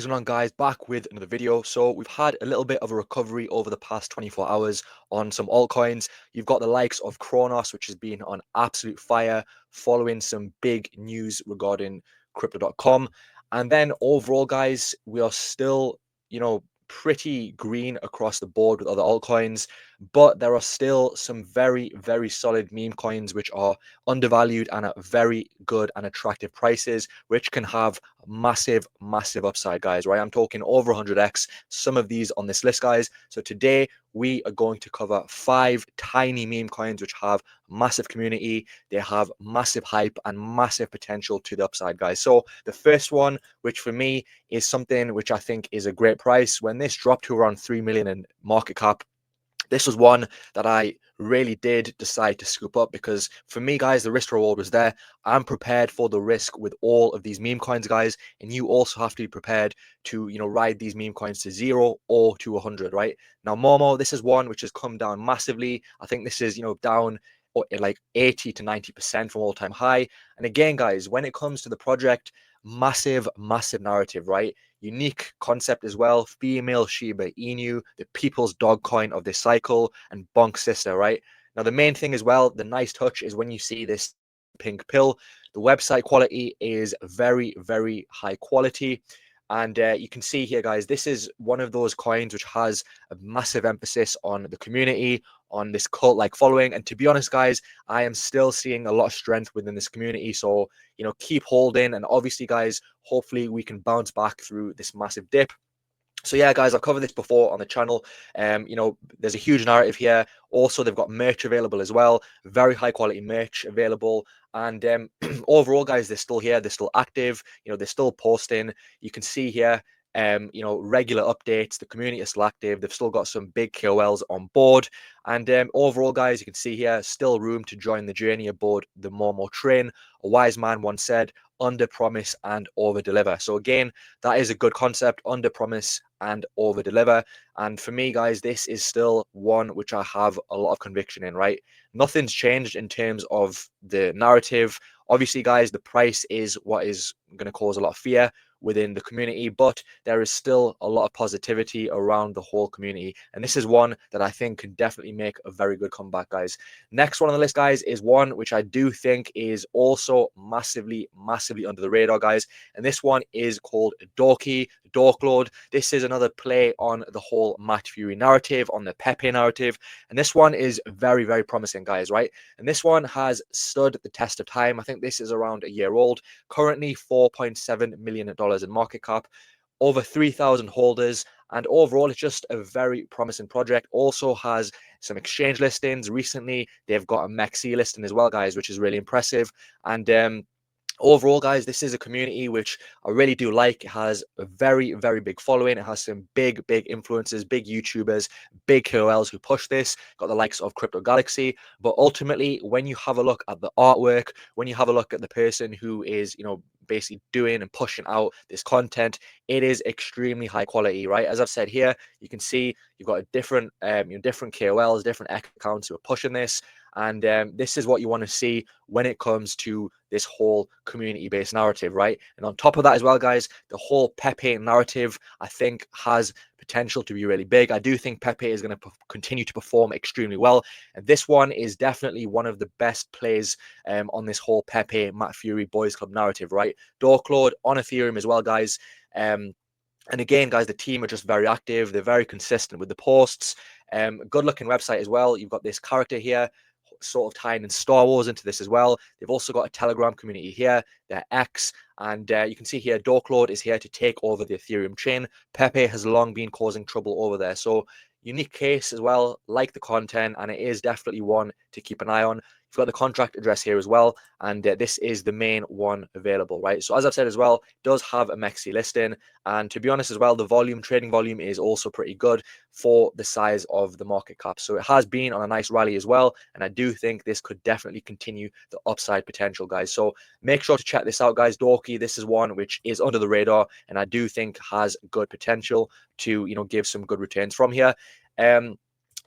What is going on, guys? Back with another video. So we've had a little bit of a recovery over the past 24 hours on some altcoins. You've got the likes of Kronos, which has been on absolute fire following some big news regarding crypto.com. And then overall, guys, we are still, pretty green across the board with other altcoins, but there are still some very, very solid meme coins which are undervalued and at very good and attractive prices, which can have massive, massive upside, guys, right? I'm talking over 100x, some of these on this list, guys. So today we are going to cover 5 tiny meme coins which have massive community, they have massive hype and massive potential to the upside, guys. So the first one, which for me is something which I think is a great price, when this dropped to around 3 million in market cap, this was one that I really did decide to scoop up because for me, guys, the risk reward was there. I'm prepared for the risk with all of these meme coins, guys, and you also have to be prepared to, ride these meme coins to 0 or to 100, right? Now, Momo, this is one which has come down massively. I think this is, down like 80 to 90% from all-time high. And again, guys, when it comes to the project, massive, massive narrative, right? Unique concept as well. Female Shiba Inu, the people's dog coin of this cycle, and bonk sister, right? Now, the main thing as well, the nice touch is when you see this pink pill, the website quality is very, very high quality. And you can see here, guys, this is one of those coins which has a massive emphasis on the community, on this cult-like following. And to be honest, guys, I am still seeing a lot of strength within this community. So, keep holding. And obviously, guys, hopefully we can bounce back through this massive dip. So yeah, guys, I've covered this before on the channel. There's a huge narrative here. Also, they've got merch available as well. Very high quality merch available. And overall, guys, they're still here. They're still active. They're still posting. You can see here, regular updates. The community is still active. They've still got some big KOLs on board. And overall, guys, you can see here, still room to join the journey aboard the Momo train. A wise man once said, under promise and over deliver. So again, that is a good concept, under promise and over deliver. And for me, guys, this is still one which I have a lot of conviction in, right? Nothing's changed in terms of the narrative. Obviously, guys, the price is what is going to cause a lot of fear within the community, but there is still a lot of positivity around the whole community. And this is one that I think can definitely make a very good comeback, guys. Next one on the list, guys, is one which I do think is also massively, massively under the radar, guys. And this one is called Dorky, Dork Lord. This is another play on the whole Matt Fury narrative, on the Pepe narrative. And this one is very, very promising, guys, right? And this one has stood the test of time. I think this is around a year old. Currently $4.7 million in market cap, over 3,000 holders, and overall it's just a very promising project. Also has some exchange listings recently. They've got a MEXC listing as well, guys, which is really impressive. And overall, guys, this is a community which I really do like. It has a very, very big following. It has some big, big influencers, big YouTubers, big KOLs who push this. Got the likes of Crypto Galaxy. But ultimately, when you have a look at the artwork, when you have a look at the person who is, basically doing and pushing out this content, it is extremely high quality, right? As I've said here, you can see you've got a different, different KOLs, different accounts who are pushing this. And this is what you want to see when it comes to this whole community-based narrative, right? And on top of that as well, guys, the whole Pepe narrative, I think, has potential to be really big. I do think Pepe is going to continue to perform extremely well. And this one is definitely one of the best plays on this whole Pepe, Matt Fury, Boys Club narrative, right? Dork Lord on Ethereum as well, guys. And again, guys, the team are just very active. They're very consistent with the posts. Good looking website as well. You've got this character here, sort of tying in Star Wars into this as well. They've also got a Telegram community here, their X, and you can see here Dork Lord is here to take over the Ethereum chain. Pepe has long been causing trouble over there. So unique case as well, like the content, and it is definitely one to keep an eye on. You've got the contract address here as well, and this is the main one available, right? So as I've said as well, it does have a MEXC listing, and to be honest as well, the trading volume is also pretty good for the size of the market cap. So it has been on a nice rally as well, and I do think this could definitely continue the upside potential, guys. So make sure to check this out, guys. Dorky, this is one which is under the radar, and I do think has good potential to, give some good returns from here.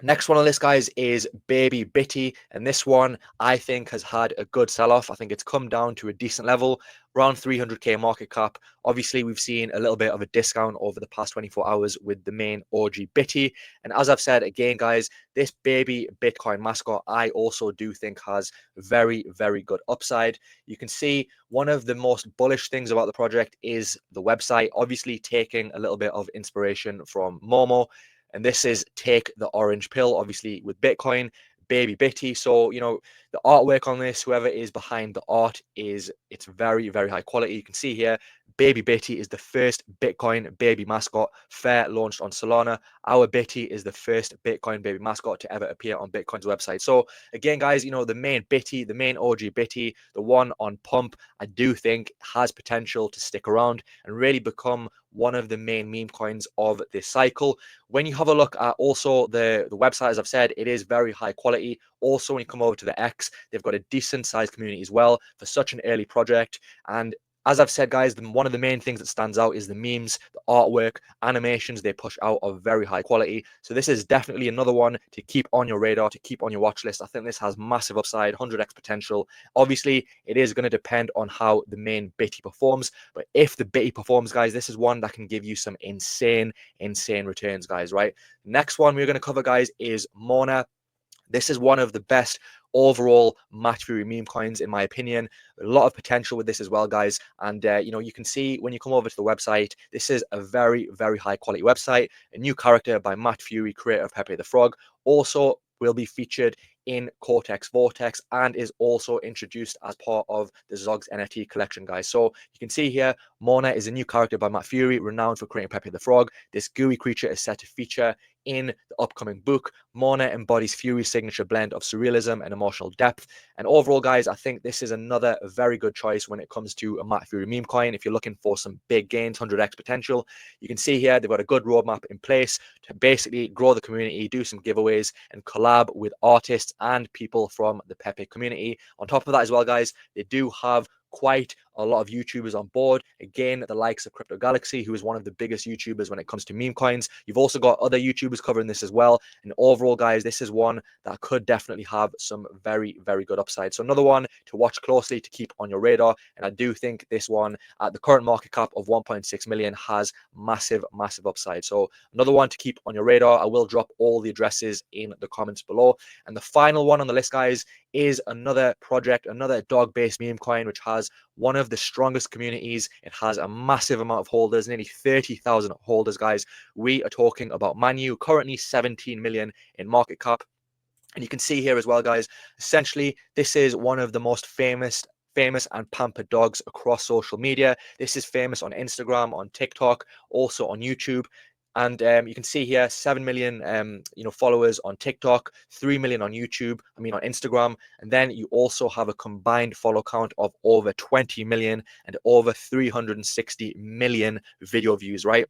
Next one on this, guys, is Baby Bitty, and this one I think has had a good sell-off. I think it's come down to a decent level, around 300k market cap. Obviously, we've seen a little bit of a discount over the past 24 hours with the main OG Bitty. And as I've said again, guys, this baby Bitcoin mascot, I also do think has very, very good upside. You can see one of the most bullish things about the project is the website, obviously taking a little bit of inspiration from Momo. And this is Take the Orange Pill, obviously with Bitcoin, Baby Bitty. So, the artwork on this, whoever is behind the art, it's very, very high quality. You can see here, Baby Bitty is the first Bitcoin baby mascot fair launched on Solana. Our Bitty is the first Bitcoin baby mascot to ever appear on Bitcoin's website. So again, guys, the main Bitty, the main OG Bitty, the one on Pump, I do think has potential to stick around and really become one of the main meme coins of this cycle. When you have a look at also the website, as I've said, it is very high quality. Also, when you come over to the X, they've got a decent sized community as well for such an early project. And as I've said, guys, one of the main things that stands out is the memes, the artwork, animations they push out are very high quality. So this is definitely another one to keep on your radar, to keep on your watch list. I think this has massive upside, 100x potential. Obviously, it is going to depend on how the main Bitty performs. But if the Bitty performs, guys, this is one that can give you some insane returns, guys, right? Next one we're going to cover, guys, is Moaner. This is one of the best overall match theory meme coins, in my opinion. A lot of potential with this as well, guys. And, you can see when you come over to the website, this is a very, very high quality website. A new character by Matt Fury, creator of Pepe the Frog, also will be featured in Cortex Vortex and is also introduced as part of the Zogs NFT collection, guys. So you can see here, Moaner is a new character by Matt Fury, renowned for creating Pepe the Frog. This gooey creature is set to feature in the upcoming book. Moaner embodies Fury's signature blend of surrealism and emotional depth. And overall, guys, I think this is another very good choice when it comes to a Matt Fury meme coin. If you're looking for some big gains, 100x potential, you can see here they've got a good roadmap in place to basically grow the community, do some giveaways, and collab with artists and people from the Pepe community. On top of that as well, guys, they do have quite a lot of YouTubers on board. Again, the likes of Crypto Galaxy, who is one of the biggest YouTubers when it comes to meme coins. You've also got other YouTubers covering this as well. And overall, guys, this is one that could definitely have some very, very good upside. So another one to watch closely, to keep on your radar. And I do think this one at the current market cap of 1.6 million has massive, massive upside. So another one to keep on your radar. I will drop all the addresses in the comments below. And the final one on the list, guys, is another project, another dog-based meme coin, which has one of the strongest communities. It has a massive amount of holders, nearly 30,000 holders, guys. We are talking about Manyu, currently 17 million in market cap. And you can see here as well, guys, essentially, this is one of the most famous and pampered dogs across social media. This is famous on Instagram, on TikTok, also on YouTube. And you can see here 7 million followers on TikTok, 3 million on YouTube, on Instagram. And then you also have a combined follow count of over 20 million and over 360 million video views, right?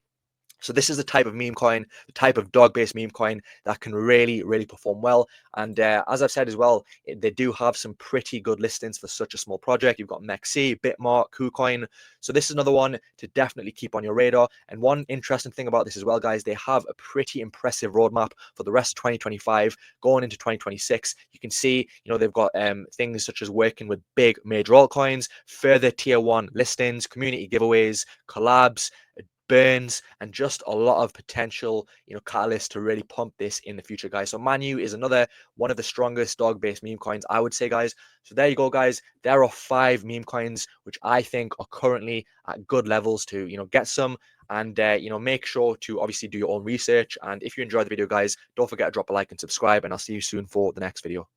So this is the type of meme coin, the type of dog-based meme coin that can really, really perform well. And as I've said as well, they do have some pretty good listings for such a small project. You've got Mexi, Bitmark, KuCoin. So this is another one to definitely keep on your radar. And one interesting thing about this as well, guys, they have a pretty impressive roadmap for the rest of 2025 going into 2026. You can see, they've got things such as working with big major altcoins, further tier one listings, community giveaways, collabs, burns, and just a lot of potential, catalysts to really pump this in the future, guys. So Manyu is another one of the strongest dog-based meme coins, I would say, guys. So there you go, guys. There are 5 meme coins which I think are currently at good levels to, get some. And make sure to obviously do your own research. And if you enjoyed the video, guys, don't forget to drop a like and subscribe. And I'll see you soon for the next video.